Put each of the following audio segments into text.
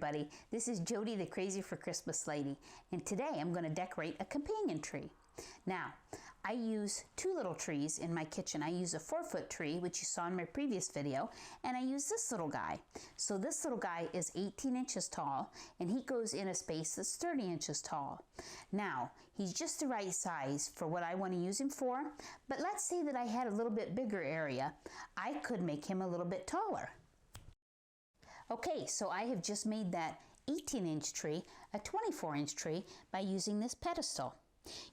everybody, this is Jody the Crazy for Christmas Lady, and today I'm going to decorate a companion tree. Now, I use two little trees in my kitchen. I use a 4-foot tree, which you saw in my previous video, and I use this little guy. So this little guy is 18 inches tall, and he goes in a space that's 30 inches tall. Now, he's just the right size for what I want to use him for, but let's say that I had a little bit bigger area. I could make him a little bit taller. Okay, so I have just made that 18-inch tree a 24-inch tree by using this pedestal.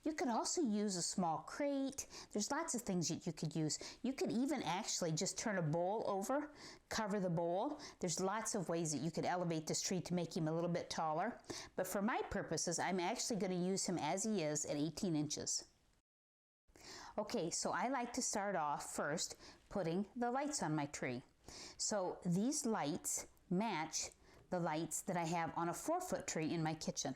You could also use a small crate. There's lots of things that you could use. You could even actually just turn a bowl over, cover the bowl. There's lots of ways that you could elevate this tree to make him a little bit taller. But for my purposes, I'm actually going to use him as he is at 18 inches. Okay, so I like to start off first putting the lights on my tree. So these lights match the lights that I have on a 4-foot tree in my kitchen.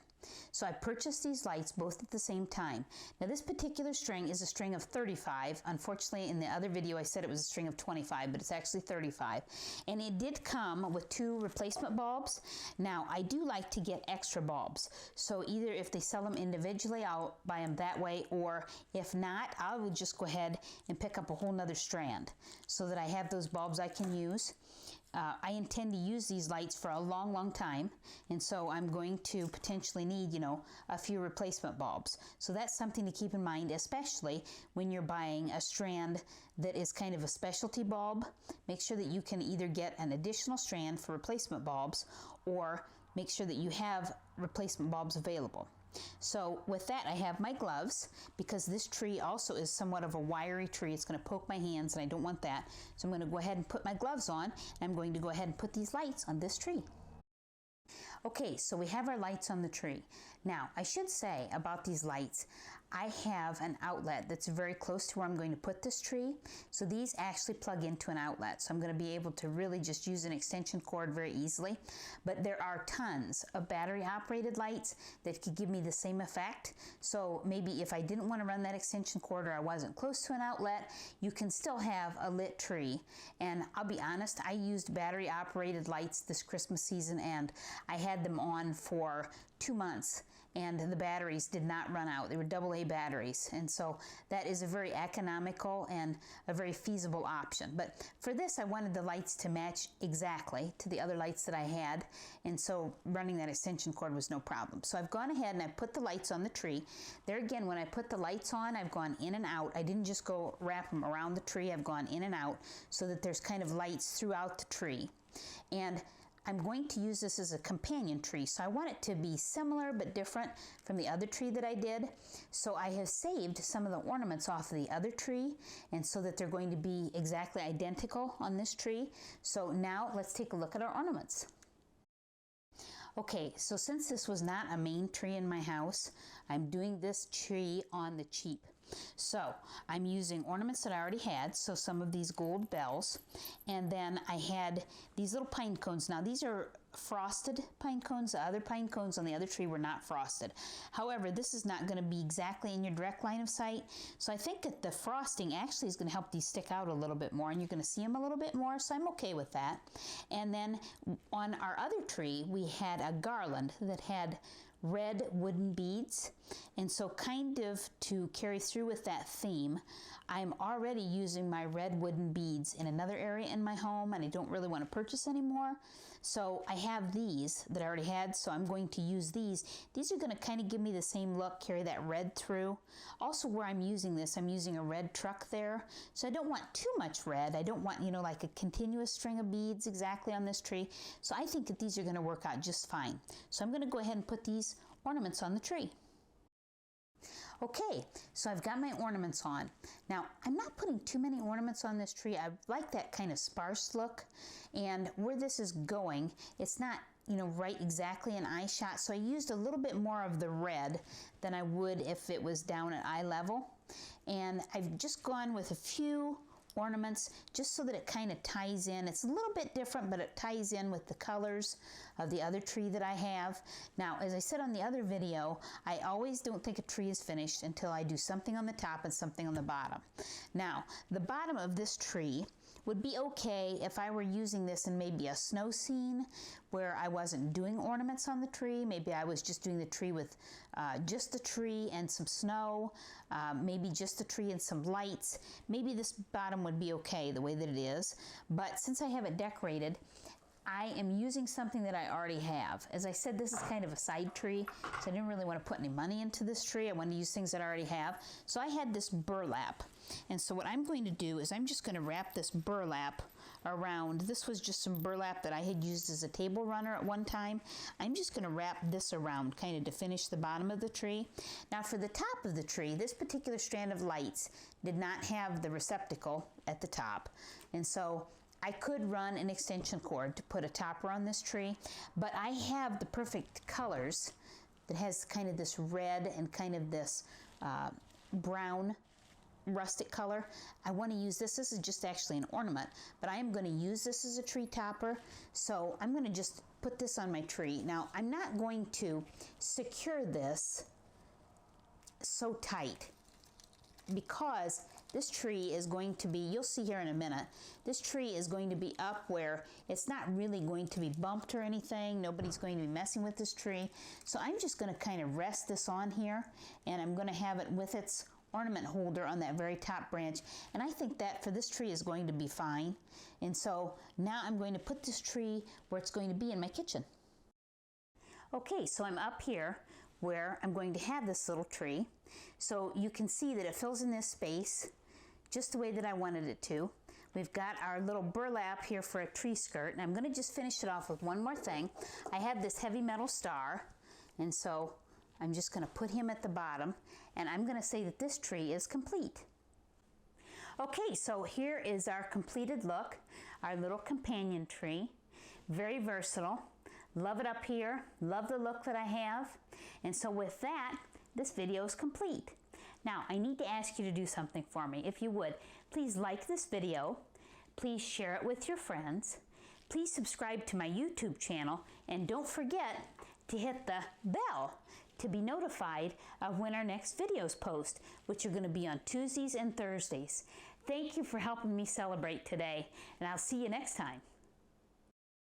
So I purchased these lights both at the same time. Now this particular string is a string of 35. Unfortunately, in the other video I said it was a string of 25, but it's actually 35. And it did come with 2 replacement bulbs. Now I do like to get extra bulbs. So either if they sell them individually, I'll buy them that way, or if not, I will just go ahead and pick up a whole nother strand so that I have those bulbs I can use. I intend to use these lights for a long time, and so I'm going to potentially need, a few replacement bulbs. So that's something to keep in mind, especially when you're buying a strand that is kind of a specialty bulb. Make sure that you can either get an additional strand for replacement bulbs, or make sure that you have replacement bulbs available. So with that, I have my gloves, because this tree also is somewhat of a wiry tree. It's going to poke my hands, and I don't want that. So I'm going to go ahead and put my gloves on, and I'm going to go ahead and put these lights on this tree. Okay, so we have our lights on the tree. Now, I should say about these lights, I have an outlet that's very close to where I'm going to put this tree. So these actually plug into an outlet. So I'm going to be able to really just use an extension cord very easily. But there are tons of battery operated lights that could give me the same effect. So maybe if I didn't want to run that extension cord, or I wasn't close to an outlet, you can still have a lit tree. And I'll be honest, I used battery operated lights this Christmas season, and I had them on for 2 months. And the batteries did not run out. They were AA batteries. And so that is a very economical and a very feasible option. But for this, I wanted the lights to match exactly to the other lights that I had. And so running that extension cord was no problem. So I've gone ahead and I put the lights on the tree. There again, when I put the lights on, I've gone in and out. I didn't just go wrap them around the tree. I've gone in and out so that there's kind of lights throughout the tree. And I'm going to use this as a companion tree, so I want it to be similar but different from the other tree that I did. So I have saved some of the ornaments off of the other tree, and so that they're going to be exactly identical on this tree. So now let's take a look at our ornaments. Okay, so since this was not a main tree in my house, I'm doing this tree on the cheap. So I'm using ornaments that I already had, so some of these gold bells, and then I had these little pine cones. Now these are frosted pine cones. The other pine cones on the other tree were not frosted. However, this is not going to be exactly in your direct line of sight, so I think that the frosting actually is going to help these stick out a little bit more, and you're going to see them a little bit more, so I'm okay with that. And then on our other tree, we had a garland that had red wooden beads, and so kind of to carry through with that theme, I'm already using my red wooden beads in another area in my home, and I don't really want to purchase anymore. So I have these that I already had, so I'm going to use these. These are going to kind of give me the same look, carry that red through. Also, where I'm using this, I'm using a red truck there, so I don't want too much red. I don't want, like a continuous string of beads exactly on this tree. So I think that these are going to work out just fine. So I'm going to go ahead and put these ornaments on the tree. Okay, so I've got my ornaments on. Now, I'm not putting too many ornaments on this tree. I like that kind of sparse look, and where this is going, it's not, right exactly an eye shot, so I used a little bit more of the red than I would if it was down at eye level. And I've just gone with a few ornaments just so that it kind of ties in. It's a little bit different, but it ties in with the colors of the other tree that I have. Now, as I said on the other video, I always don't think a tree is finished until I do something on the top and something on the bottom. Now, the bottom of this tree would be okay if I were using this in maybe a snow scene where I wasn't doing ornaments on the tree. Maybe I was just doing the tree with just the tree and some snow, maybe just the tree and some lights. Maybe this bottom would be okay the way that it is, but since I have it decorated, I am using something that I already have. As I said, this is kind of a side tree, so I didn't really want to put any money into this tree. I wanted to use things that I already have. So I had this burlap. And so what I'm going to do is I'm just going to wrap this burlap around. This was just some burlap that I had used as a table runner at one time. I'm just going to wrap this around kind of to finish the bottom of the tree. Now for the top of the tree, this particular strand of lights did not have the receptacle at the top. And so I could run an extension cord to put a topper on this tree, but I have the perfect colors that has kind of this red and kind of this brown rustic color. I want to use this. This is just actually an ornament, but I am going to use this as a tree topper. So I'm going to just put this on my tree. Now I'm not going to secure this so tight because this tree is going to be, you'll see here in a minute, this tree is going to be up where it's not really going to be bumped or anything. Nobody's going to be messing with this tree. So I'm just going to kind of rest this on here, and I'm going to have it with its ornament holder on that very top branch. And I think that for this tree is going to be fine. And so now I'm going to put this tree where it's going to be in my kitchen. Okay, so I'm up here where I'm going to have this little tree. So you can see that it fills in this space just the way that I wanted it to. We've got our little burlap here for a tree skirt, and I'm going to just finish it off with one more thing. I have this heavy metal star, and so I'm just going to put him at the bottom, and I'm going to say that this tree is complete. Okay, so here is our completed look, our little companion tree. Very versatile. Love it up here. Love the look that I have. And so with that, this video is complete. Now, I need to ask you to do something for me. If you would, please like this video. Please share it with your friends. Please subscribe to my YouTube channel. And don't forget to hit the bell to be notified of when our next videos post, which are going to be on Tuesdays and Thursdays. Thank you for helping me celebrate today, and I'll see you next time.